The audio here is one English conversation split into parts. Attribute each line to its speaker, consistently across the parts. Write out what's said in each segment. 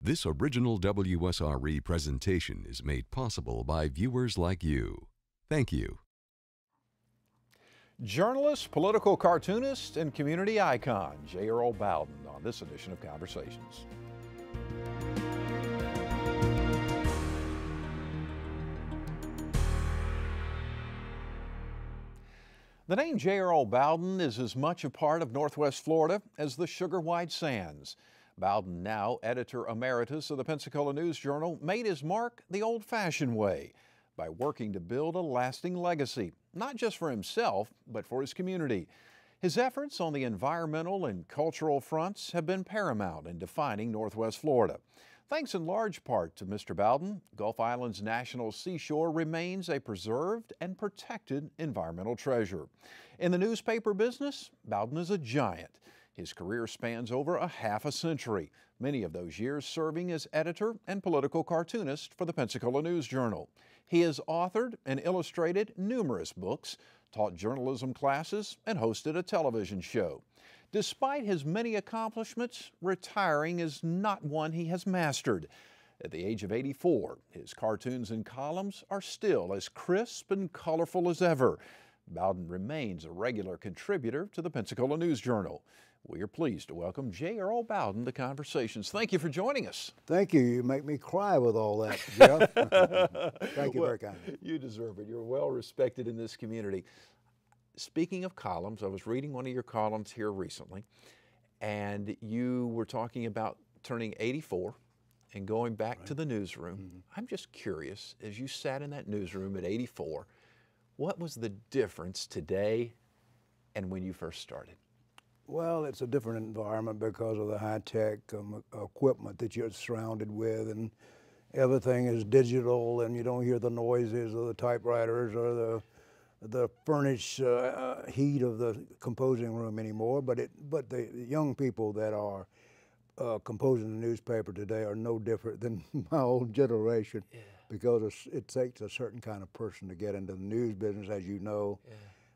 Speaker 1: This original WSRE presentation is made possible by viewers like you. Thank you.
Speaker 2: Journalist, political cartoonist, and community icon Earle Bowden on this edition of Conversations. The name Earle Bowden is as much a part of Northwest Florida as the Sugar White Sands. Bowden, now editor emeritus of the Pensacola News Journal, made his mark the old-fashioned way by working to build a lasting legacy, not just for himself, but for his community. His efforts on the environmental and cultural fronts have been paramount in defining Northwest Florida. Thanks in large part to Mr. Bowden, Gulf Island's national seashore remains a preserved and protected environmental treasure. In the newspaper business, Bowden is a giant. His career spans over a half a century, many of those years serving as editor and political cartoonist for the Pensacola News Journal. He has authored and illustrated numerous books, taught journalism classes, and hosted a television show. Despite his many accomplishments, retiring is not one he has mastered. At the age of 84, his cartoons and columns are still as crisp and colorful as ever. Bowden remains a regular contributor to the Pensacola News Journal. We are pleased to welcome Earle Bowden to Conversations. Thank you for joining us.
Speaker 3: Thank you. You make me cry with all that, Jeff. Thank you very kindly.
Speaker 2: You deserve it. You're well respected in this community. Speaking of columns, I was reading one of your columns here recently, and you were talking about turning 84 and going back to the newsroom.
Speaker 3: Mm-hmm.
Speaker 2: I'm just curious, as you sat in that newsroom at 84, what was the difference today and when you first started?
Speaker 3: Well, it's a different environment because of the high-tech equipment that you're surrounded with, and everything is digital, and you don't hear the noises of the typewriters or the furnace heat of the composing room anymore. But the young people that are composing the newspaper today are no different than my old generation, because it takes a certain kind of person to get into the news business, as you know.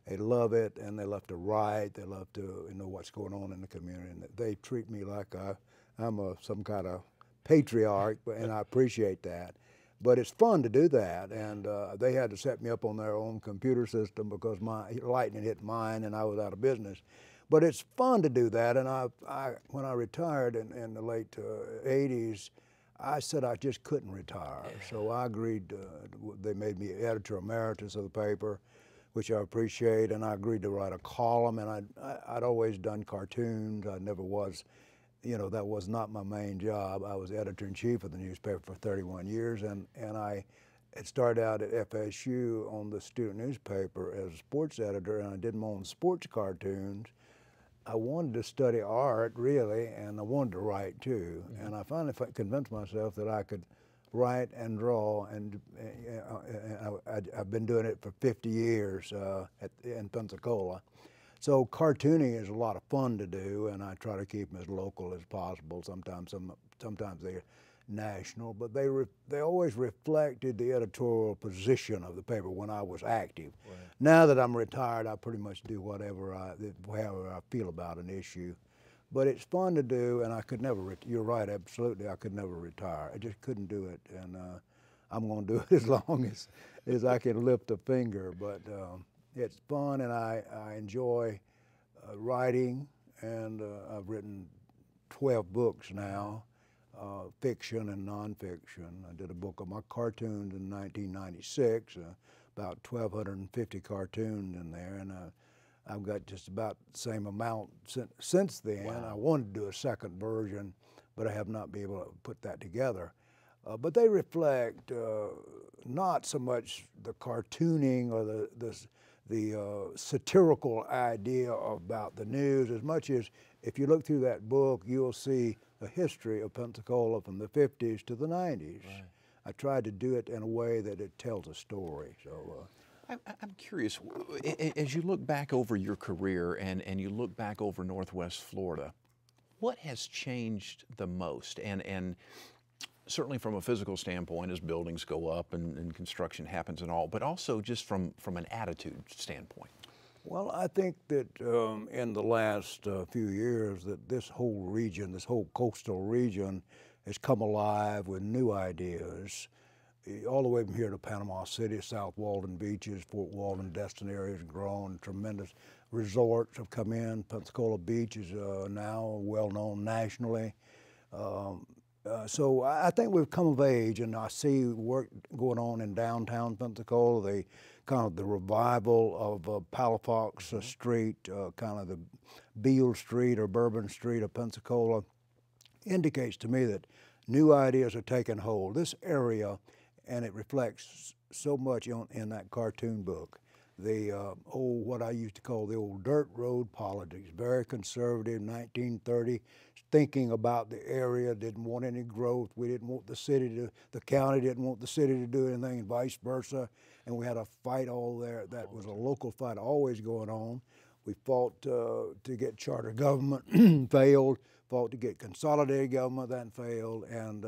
Speaker 3: They love it, and they love to write. They love to know what's going on in the community. And they treat me like I'm some kind of patriarch, and I appreciate that. But it's fun to do that, and they had to set me up on their own computer system because my lightning hit mine, and I was out of business. But it's fun to do that, and when I retired in the late 80s, I said I just couldn't retire. So I agreed. They made me editor emeritus of the paper, which I appreciate, and I agreed to write a column, and I'd always done cartoons. I never was, that was not my main job. I was editor-in-chief of the newspaper for 31 years, and I had started out at FSU on the student newspaper as a sports editor, and I did my own sports cartoons. I wanted to study art, really, and I wanted to write, too. And I finally convinced myself that I could write and draw, and I've been doing it for 50 years in Pensacola. So cartooning is a lot of fun to do, and I try to keep them as local as possible. Sometimes they're national, but they always reflected the editorial position of the paper when I was active. Right. Now that I'm retired, I pretty much do however I feel about an issue. But it's fun to do, and I could never, you're right, absolutely, I could never retire. I just couldn't do it, and I'm gonna do it as long as I can lift a finger. But it's fun, and I enjoy writing, and I've written 12 books now, fiction and nonfiction. I did a book of my cartoons in 1996, about 1,250 cartoons in there, and I've got just about the same amount since then. Wow. I wanted to do a second version, but I have not been able to put that together. But they reflect not so much the cartooning or the satirical idea about the news, as much as if you look through that book, you'll see a history of Pensacola from the 50s to the 90s. Right. I tried to do it in a way that it tells a story. So.
Speaker 2: I'm curious, as you look back over your career and you look back over Northwest Florida, what has changed the most? And certainly from a physical standpoint, as buildings go up and construction happens and all, but also just from an attitude standpoint.
Speaker 3: Well, I think that in the last few years that this whole region, this whole coastal region, has come alive with new ideas. All the way from here to Panama City, South Walton beaches, Fort Walton destined areas have grown. Tremendous resorts have come in. Pensacola Beach is now well known nationally. So I think we've come of age, and I see work going on in downtown Pensacola. The revival of Palafox Street, kind of the Beale Street or Bourbon Street of Pensacola, indicates to me that new ideas are taking hold. This area, and it reflects so much in that cartoon book, the what I used to call the old dirt road politics, very conservative, 1930, thinking about the area, didn't want any growth. We didn't want the county didn't want the city to do anything, and vice versa. And we had a fight all there. That was a local fight always going on. We fought to get charter government, failed. Fought to get consolidated government, that failed. And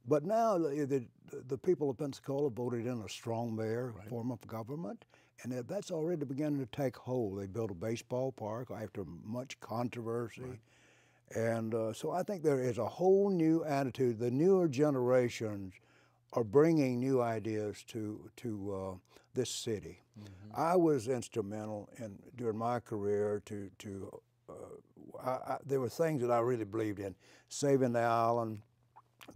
Speaker 3: but now the people of Pensacola voted in a strong mayor form of government, and that's already beginning to take hold. They built a baseball park after much controversy. And so I think there is a whole new attitude. The newer generations are bringing new ideas to this city. I was instrumental during my career there were things that I really believed in. Saving the island,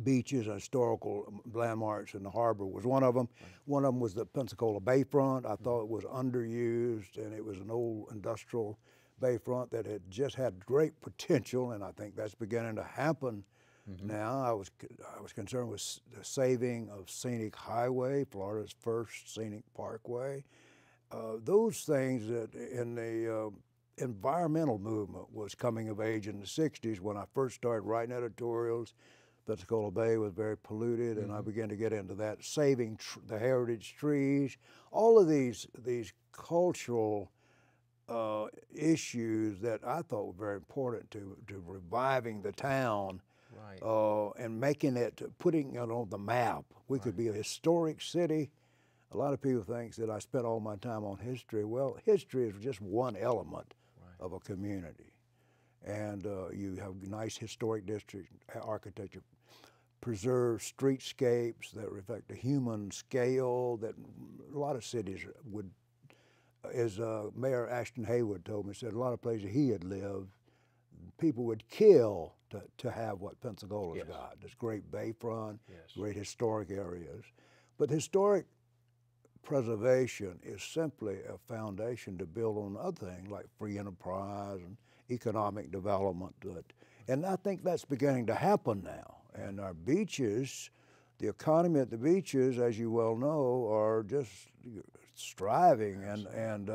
Speaker 3: beaches, and historical landmarks in the harbor was one of them. One of them was the Pensacola Bayfront. I thought it was underused, and it was an old industrial bayfront that had just had great potential, and I think that's beginning to happen now. I was concerned with the saving of Scenic Highway, Florida's first scenic parkway. Those things that in the environmental movement was coming of age in the 60s when I first started writing editorials. Pensacola Bay was very polluted, and I began to get into that, saving the heritage trees. All of these cultural issues that I thought were very important to reviving the town, and making it, putting it on the map. We could be a historic city. A lot of people think that I spent all my time on history. Well, history is just one element of a community. And you have nice historic district architecture, preserve streetscapes that reflect the human scale that a lot of cities would, as Mayor Ashton Haywood told me, said a lot of places he had lived, people would kill to have what Pensacola's got, this great bayfront, great historic areas. But historic preservation is simply a foundation to build on other things like free enterprise and economic development. And I think that's beginning to happen now. And our beaches, the economy at the beaches, as you well know, are just striving. And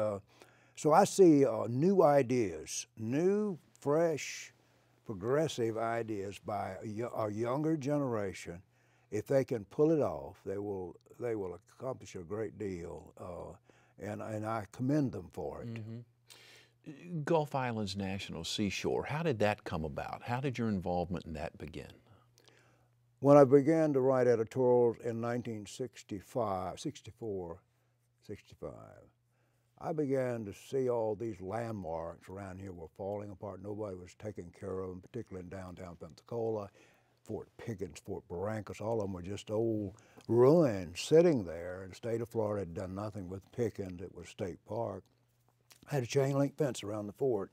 Speaker 3: so I see new ideas, new, fresh, progressive ideas by a younger generation. If they can pull it off, they will accomplish a great deal, and I commend them for it.
Speaker 2: Gulf Islands National Seashore, how did that come about? How did your involvement in that begin?
Speaker 3: When I began to write editorials in 1965, 64, 65, I began to see all these landmarks around here were falling apart. Nobody was taking care of them, particularly in downtown Pensacola. Fort Pickens, Fort Barrancas, all of them were just old ruins sitting there. And the state of Florida had done nothing with Pickens. It was state park. Had a chain link fence around the fort.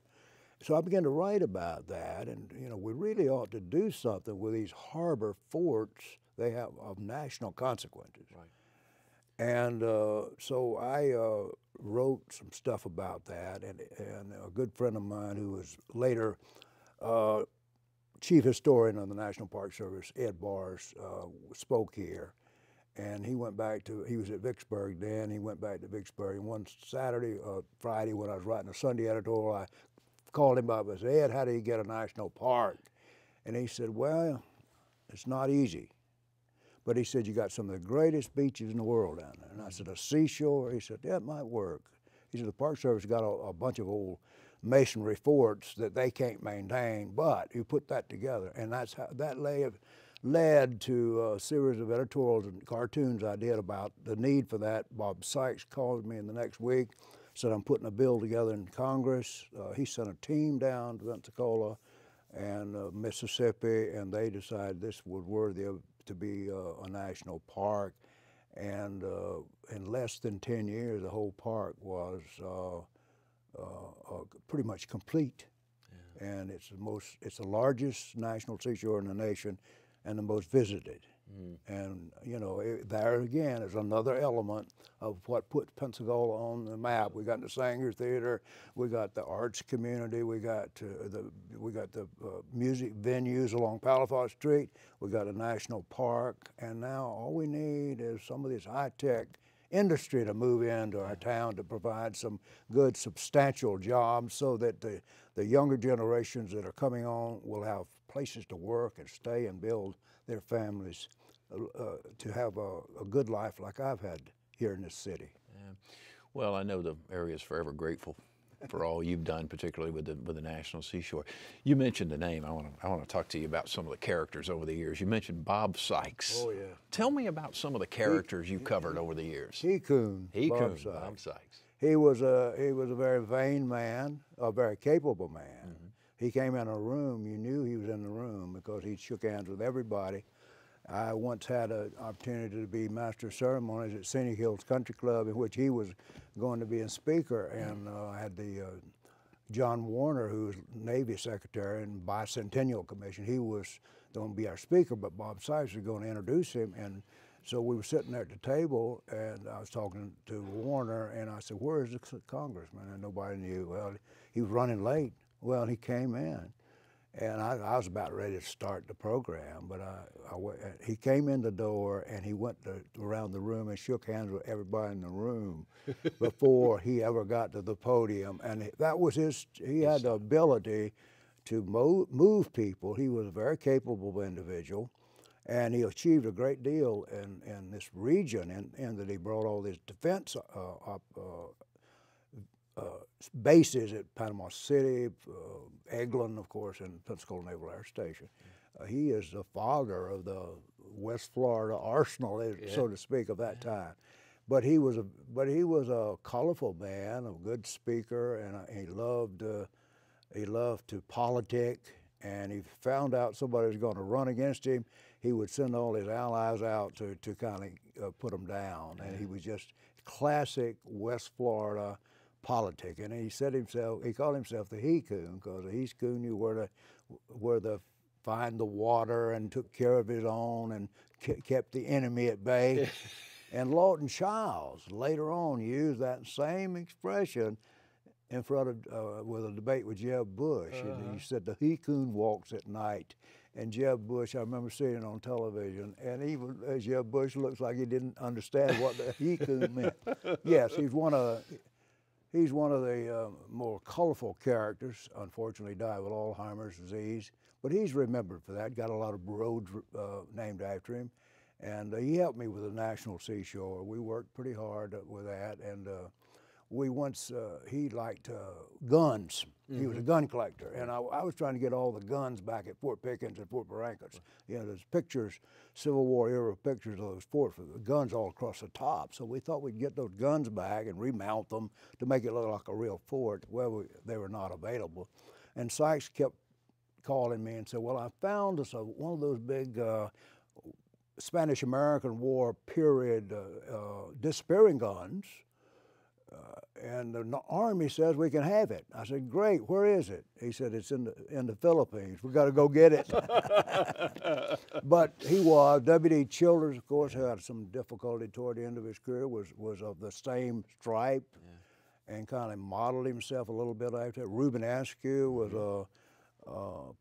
Speaker 3: So I began to write about that, and we really ought to do something with these harbor forts. They have of national consequences. And so I wrote some stuff about that, and a good friend of mine who was later chief historian of the National Park Service, Ed Bars, spoke here. And he went back he was at Vicksburg then, he went back to Vicksburg. And one Friday when I was writing a Sunday editorial, I called him up and said, Ed, how do you get a national park? And he said, well, it's not easy. But he said, you got some of the greatest beaches in the world down there. And I said, a seashore? He said, yeah, it might work. He said, the Park Service got a bunch of old masonry forts that they can't maintain, but you put that together. And that's how that led to a series of editorials and cartoons I did about the need for that. Bob Sykes called me in the next week, said I'm putting a bill together in Congress. He sent a team down to Pensacola, and Mississippi, and they decided this was worthy of, to be a national park. And in less than 10 years, the whole park was pretty much complete. Yeah. And it's the largest national seashore in the nation and the most visited. Mm. And you know, there again is another element of what put Pensacola on the map. We got the Sanger Theater, we got the arts community, we got the music venues along Palafox Street, we got a national park, and now all we need is some of this high-tech industry to move into our town to provide some good, substantial jobs so that the younger generations that are coming on will have places to work and stay and build their families to have a good life like I've had here in this city.
Speaker 2: Yeah. Well, I know the area is forever grateful for all you've done, particularly with the National Seashore. You mentioned the name. I want to talk to you about some of the characters over the years. You mentioned Bob Sykes.
Speaker 3: Oh, yeah.
Speaker 2: Tell me about some of the characters you covered over the years.
Speaker 3: Bob
Speaker 2: Sykes.
Speaker 3: He was a very vain man, a very capable man. Mm-hmm. He came in a room, you knew he was in the room because he shook hands with everybody. I once had an opportunity to be master of ceremonies at Scenic Hills Country Club, in which he was going to be a speaker, and I had the John Warner, who was Navy Secretary and Bicentennial Commission. He was going to be our speaker, but Bob Sykes was going to introduce him, and so we were sitting there at the table, and I was talking to Warner, and I said, "Where is the congressman?" And nobody knew. Well, he was running late. Well, he came in, and I was about ready to start the program, but he came in the door, and he went around the room and shook hands with everybody in the room before he ever got to the podium. And that was he had the ability to move people. He was a very capable individual, and he achieved a great deal in this region, and that he brought all this defense bases at Panama City, Eglin, of course, and Pensacola Naval Air Station. He is the father of the West Florida arsenal, so to speak, of that time. But he was a colorful man, a good speaker, and he loved to politic. And he found out somebody was going to run against him, he would send all his allies out to kind of put them down. And he was just classic West Florida politic, and he called himself the he-coon, because the he-coon knew where to find the water and took care of his own and kept the enemy at bay. And Lawton Childs later on used that same expression in front of with a debate with Jeb Bush. He said the he-coon walks at night. And Jeb Bush, I remember seeing it on television, and even Jeb Bush looks like he didn't understand what the he-coon meant. Yes, he's one of the more colorful characters. Unfortunately, died with Alzheimer's disease, but he's remembered for that. Got a lot of roads named after him, and he helped me with the National Seashore. We worked pretty hard with that, and he liked guns. He was a gun collector, and I was trying to get all the guns back at Fort Pickens and Fort Barrancas. You know, there's pictures, Civil War era pictures of those forts with the guns all across the top. So we thought we'd get those guns back and remount them to make it look like a real fort. Well, they were not available. And Sykes kept calling me and said, "Well, I found us one of those big Spanish-American War period disappearing guns. And the Army says we can have it." I said, "Great, where is it?" He said, "It's in the Philippines. We got to go get it." But W.D. Childers, of course, had some difficulty toward the end of his career, was of the same stripe, and kind of modeled himself a little bit after it. Reuben Askew was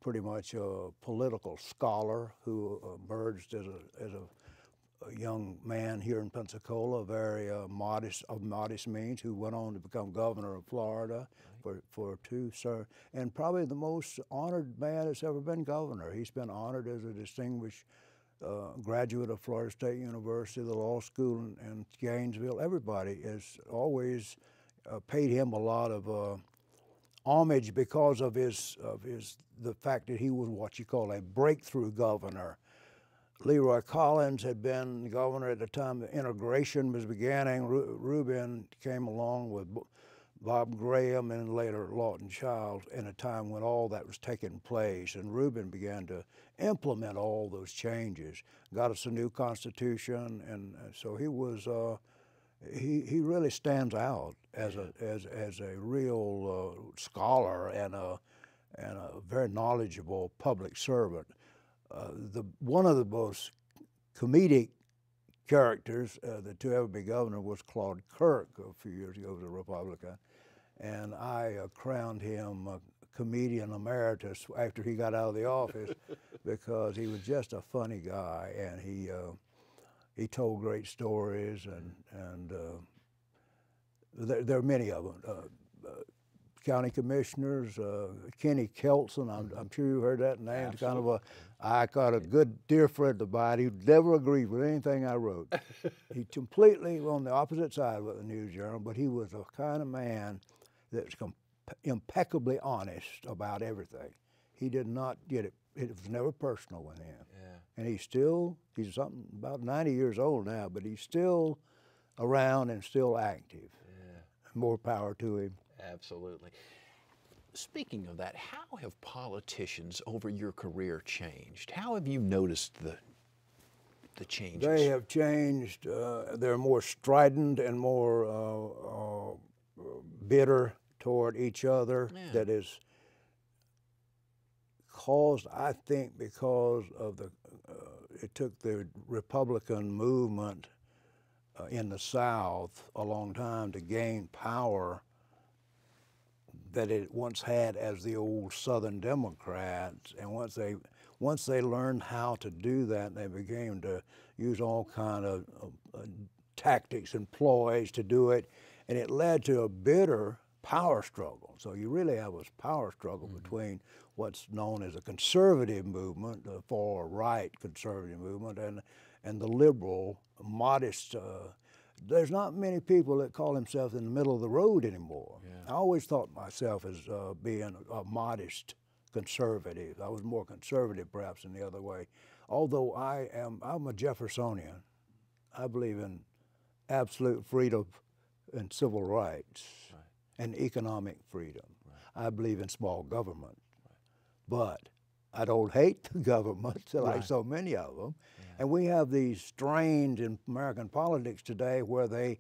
Speaker 3: pretty much a political scholar who emerged as a young man here in Pensacola, very modest means, who went on to become governor of Florida and probably the most honored man that's ever been governor. He's been honored as a distinguished graduate of Florida State University, the law school in Gainesville. Everybody has always paid him a lot of homage because of the fact that he was what you call a breakthrough governor. Leroy Collins had been governor at the time the integration was beginning. Reuben came along with Bob Graham and later Lawton Childs in a time when all that was taking place, and Reuben began to implement all those changes, got us a new constitution, and so he was he really stands out as a real scholar and a very knowledgeable public servant. One of the most comedic characters to ever be governor was Claude Kirk a few years ago, was a Republican, and I crowned him comedian emeritus after he got out of the office because he was just a funny guy, and he told great stories, and there are many of them. County commissioners, Kenny Kelson, I'm sure you heard that name.
Speaker 2: Absolutely.
Speaker 3: I got a good dear friend of mine who never agreed with anything I wrote. He completely on the opposite side with the News Journal, but he was a kind of man that's impeccably honest about everything. He did not get it. It was never personal with him.
Speaker 2: Yeah.
Speaker 3: And he's something about 90 years old now, but he's still around and still active.
Speaker 2: Yeah.
Speaker 3: More power to him.
Speaker 2: Absolutely. Speaking of that, how have politicians over your career changed? How have you noticed the changes?
Speaker 3: They have changed. They're more strident and more bitter toward each other.
Speaker 2: Yeah.
Speaker 3: That is caused, I think, because of it took the Republican movement in the South a long time to gain power that it once had as the old Southern Democrats, and once they learned how to do that, they began to use all kind of tactics and ploys to do it, and it led to a bitter power struggle. So you really have a power struggle between what's known as a conservative movement, the far-right conservative movement, and the liberal, modest. There's not many people that call themselves in the middle of the road anymore. Yeah. I always thought myself as being a modest conservative. I was more conservative perhaps in the other way. Although I'm a Jeffersonian. I believe in absolute freedom and civil rights and economic freedom. I believe in small government. But I don't hate the government like so many of them. And we have these strains in American politics today where they're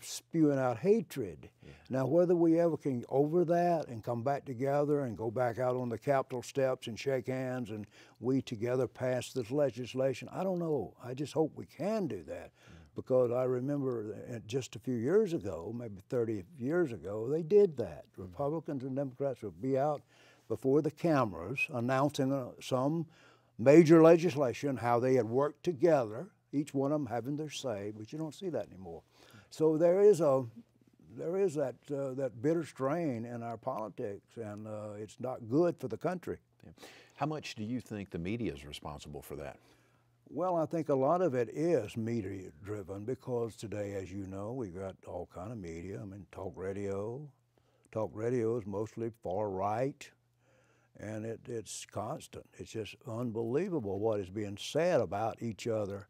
Speaker 3: spewing out hatred. Yeah. Now, whether we ever can get over that and come back together and go back out on the Capitol steps and shake hands and we together pass this legislation, I don't know. I just hope we can do that. Because I remember just a few years ago, maybe 30 years ago, they did that. Republicans and Democrats would be out before the cameras announcing some major legislation, how they had worked together, each one of them having their say, but you don't see that anymore. So there is that bitter strain in our politics, and it's not good for the country.
Speaker 2: Yeah. How much do you think the media is responsible for that?
Speaker 3: Well, I think a lot of it is media-driven because today, as you know, we've got all kind of media. I mean, talk radio. Talk radio is mostly far-right. And it's constant. It's just unbelievable what is being said about each other.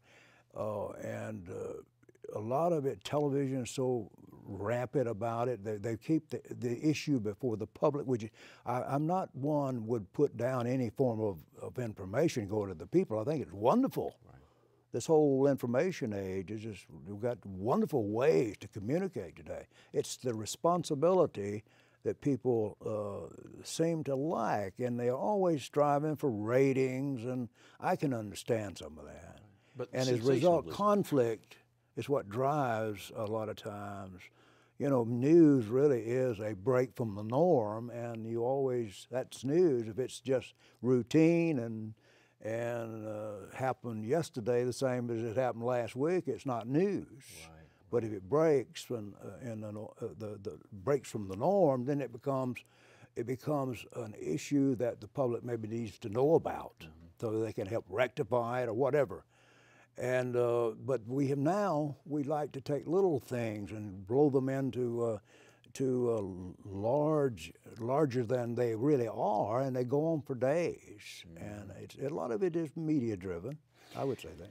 Speaker 3: And a lot of it, television is so rampant about it. They keep the issue before the public, which I'm not one would put down any form of information going to the people. I think it's wonderful. Right. This whole information age is just, we've got wonderful ways to communicate today. It's the responsibility that people seem to like, and they're always striving for ratings, and I can understand some of that. But and as a result, conflict is what drives a lot of times. You know, news really is a break from the norm, and that's news. If it's just routine and happened yesterday the same as it happened last week, it's not news. Right. But if it breaks breaks from the norm, then it becomes an issue that the public maybe needs to know about, so that they can help rectify it or whatever. And but we like to take little things and blow them into larger than they really are, and they go on for days. And a lot of it is media driven. I would say that.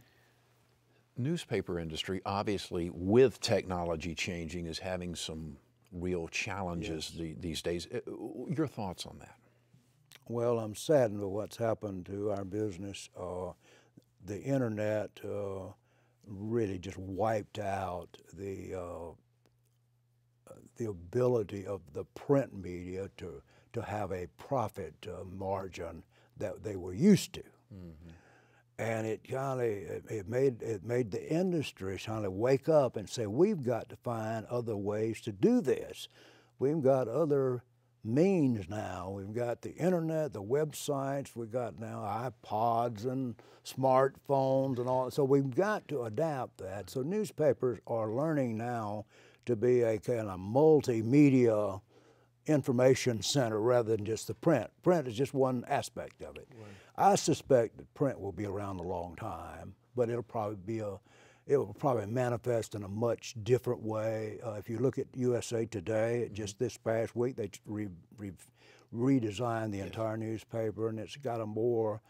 Speaker 3: Newspaper industry, obviously, with technology changing, is having some
Speaker 2: real challenges these days. Your thoughts on that?
Speaker 3: Well, I'm saddened with what's happened to our business. The internet really just wiped out the ability of the print media to have a profit margin that they were used to. Mm-hmm. And it kind of it made the industry kind of wake up and say, we've got to find other ways to do this. We've got other means now. We've got the internet, the websites, we've got now iPods and smartphones and all. So we've got to adapt that. So newspapers are learning now to be a kind of multimedia information center rather than just the print. Print is just one aspect of it. Right. I suspect that print will be around a long time, but it'll probably manifest in a much different way. If you look at USA Today, just this past week, they redesigned the entire newspaper, and it's got a more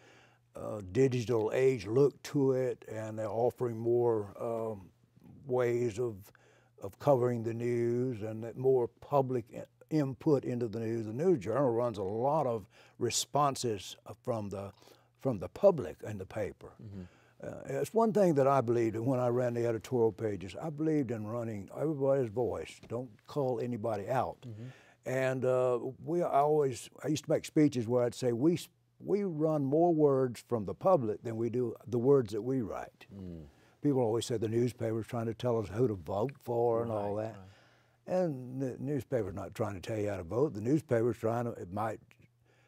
Speaker 3: digital age look to it, and they're offering more ways of covering the news and more public input into the news. The News Journal runs a lot of responses from the public in the paper. Mm-hmm. It's one thing that I believed in when I ran the editorial pages. I believed in running everybody's voice. Don't call anybody out. Mm-hmm. And I used to make speeches where I'd say, we run more words from the public than we do the words that we write. Mm. People always say the newspaper's trying to tell us who to vote for and all that. Right. And the newspaper's not trying to tell you how to vote. The newspaper's it might,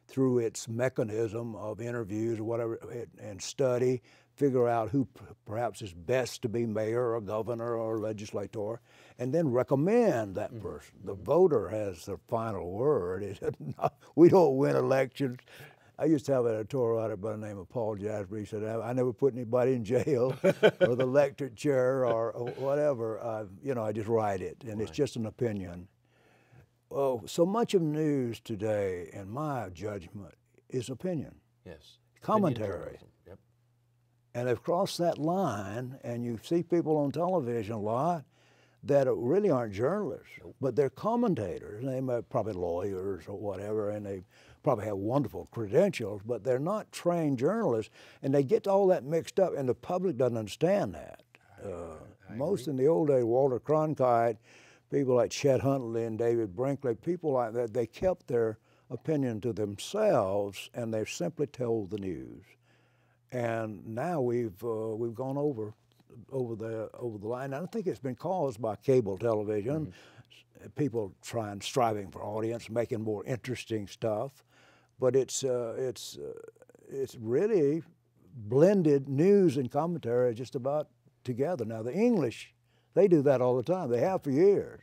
Speaker 3: through its mechanism of interviews or whatever, and study, figure out who perhaps is best to be mayor or governor or legislator, and then recommend that person. The voter has the final word. We don't win elections. I used to have an editorial writer by the name of Paul Jasper. He said, I never put anybody in jail or the electric chair or whatever. I just write it, and It's just an opinion. Oh, so much of news today, in my judgment, is opinion.
Speaker 2: Yes.
Speaker 3: Commentary. Yep. And they've crossed that line, and you see people on television a lot that really aren't journalists, but they're commentators. They may probably lawyers or whatever, and they probably have wonderful credentials, but they're not trained journalists, and they get all that mixed up, and the public doesn't understand that. Most in the old days, Walter Cronkite, people like Chet Huntley and David Brinkley, people like that, they kept their opinion to themselves, and they simply told the news. And now we've gone over the line. I don't think it's been caused by cable television. Mm-hmm. People striving for audience, making more interesting stuff, but it's really blended news and commentary just about together. Now the English, they do that all the time. They have for years,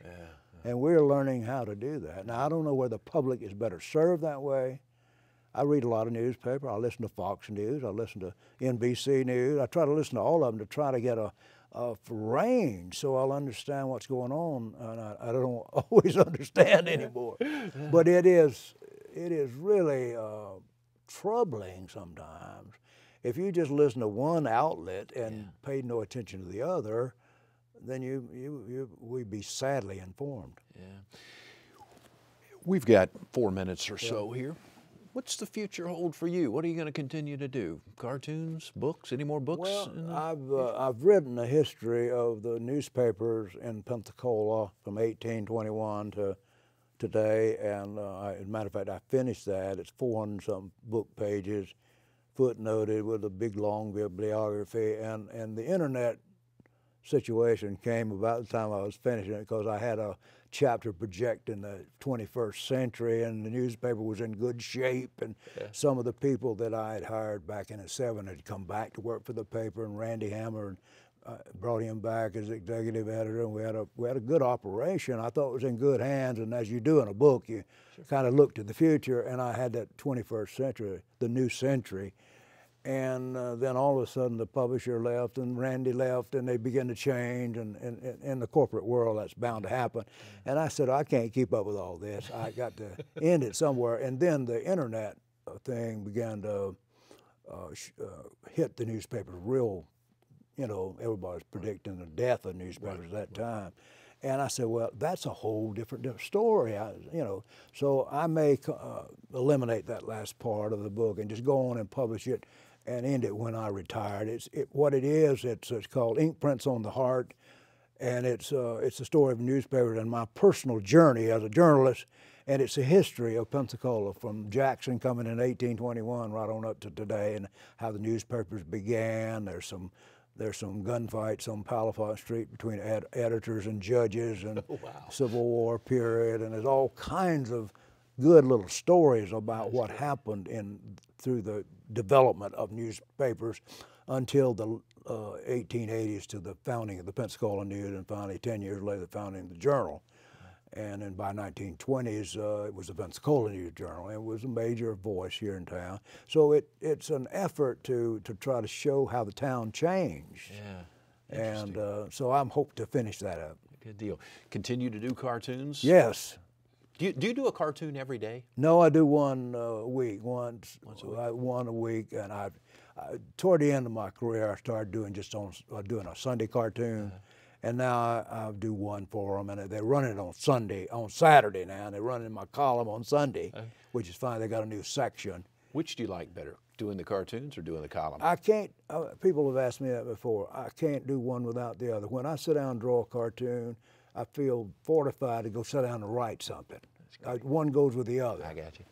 Speaker 3: and we're learning how to do that. Now I don't know where the public is better served that way. I read a lot of newspaper. I listen to Fox News. I listen to NBC News. I try to listen to all of them to try to get a range so I'll understand what's going on. And I don't always understand anymore. But it is really troubling sometimes. If you just listen to one outlet and paid no attention to the other, then we'd be sadly informed.
Speaker 2: Yeah. We've got 4 minutes or so here. What's the future hold for you? What are you going to continue to do? Cartoons, books, any more books?
Speaker 3: Well, I've written a history of the newspapers in Pensacola from 1821 to today, and as a matter of fact, I finished that. It's 400-something book pages, footnoted with a big long bibliography, and the internet situation came about the time I was finishing it because I had a chapter projecting the 21st century, and the newspaper was in good shape, and some of the people that I had hired back in the 70s had come back to work for the paper, and Randy Hammer brought him back as executive editor, and we had a good operation. I thought it was in good hands, and as you do in a book, you kind of look to the future, and I had that 21st century, the new century. And then all of a sudden the publisher left and Randy left, and they began to change, and in the corporate world that's bound to happen. And I said, I can't keep up with all this. I got to end it somewhere. And then the internet thing began to hit the newspapers real, everybody's predicting the death of newspapers at that time. And I said, well, that's a whole different story, you know. So I may eliminate that last part of the book and just go on and publish it and end it when I retired. What it is, it's called Ink Prints on the Heart, and it's the story of newspapers and my personal journey as a journalist, and it's a history of Pensacola from Jackson coming in 1821 right on up to today, and how the newspapers began. There's some gunfights on Palafox Street between editors and judges, and Civil War period, and there's all kinds of good little stories about what happened through the development of newspapers until the 1880s, to the founding of the Pensacola News, and finally 10 years later the founding of the Journal. And then by 1920s, it was the Pensacola News Journal, and it was a major voice here in town. So it's an effort to try to show how the town changed.
Speaker 2: Yeah,
Speaker 3: and so I'm hoping to finish that up.
Speaker 2: Good deal. Continue to do cartoons?
Speaker 3: Yes.
Speaker 2: Do you do a cartoon every day?
Speaker 3: No, I do one a week, one a week, and I toward the end of my career, I started doing doing a Sunday cartoon. And now I do one for them, and they're running it on Saturday now, and they're running my column on Sunday, which is fine. They got a new section.
Speaker 2: Which do you like better, doing the cartoons or doing the column?
Speaker 3: I can't, people have asked me that before. I can't do one without the other. When I sit down and draw a cartoon, I feel fortified to go sit down and write something. One goes with the other.
Speaker 2: I got you.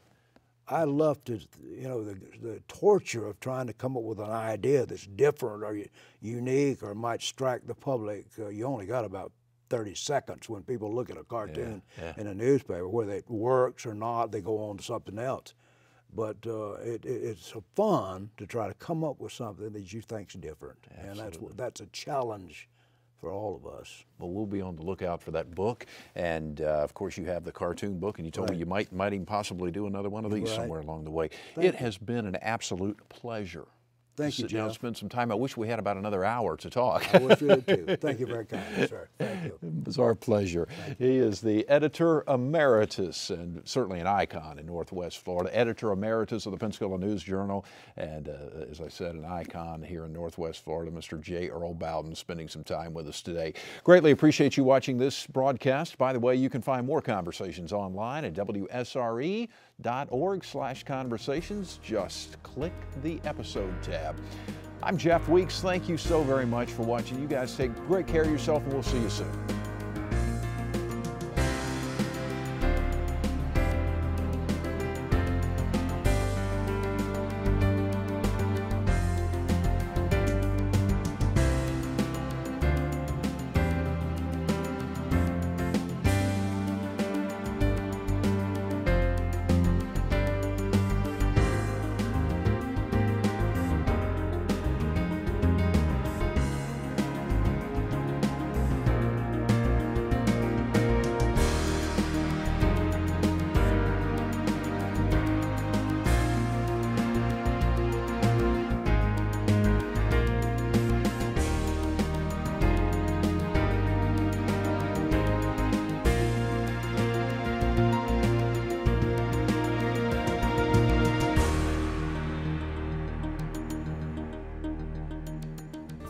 Speaker 3: I love to, you know, the torture of trying to come up with an idea that's different or unique or might strike the public. You only got about 30 seconds when people look at a cartoon in a newspaper. Whether it works or not, they go on to something else. But it's fun to try to come up with something that you think's different. Absolutely. And that's a challenge for all of us.
Speaker 2: Well, we'll be on the lookout for that book, and of course you have the cartoon book, and you told me you might even possibly do another one of these somewhere along the way. It has been an absolute pleasure.
Speaker 3: Thank you, Jeff.
Speaker 2: Spend some time. I wish we had about another hour to talk.
Speaker 3: I wish we did too. Thank you very kindly, sir. Thank you.
Speaker 2: It was our pleasure. He is the editor emeritus and certainly an icon in Northwest Florida. Editor emeritus of the Pensacola News Journal, and as I said, an icon here in Northwest Florida, Mr. J. Earle Bowden, spending some time with us today. Greatly appreciate you watching this broadcast. By the way, you can find more conversations online at WSRE.org/conversations. Just click the episode tab. I'm Jeff Weeks. Thank you so very much for watching. You guys take great care of yourself, and we'll see you soon.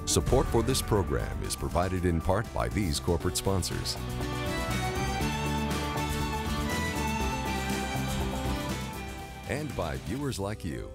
Speaker 1: Support for this program is provided in part by these corporate sponsors. And by viewers like you.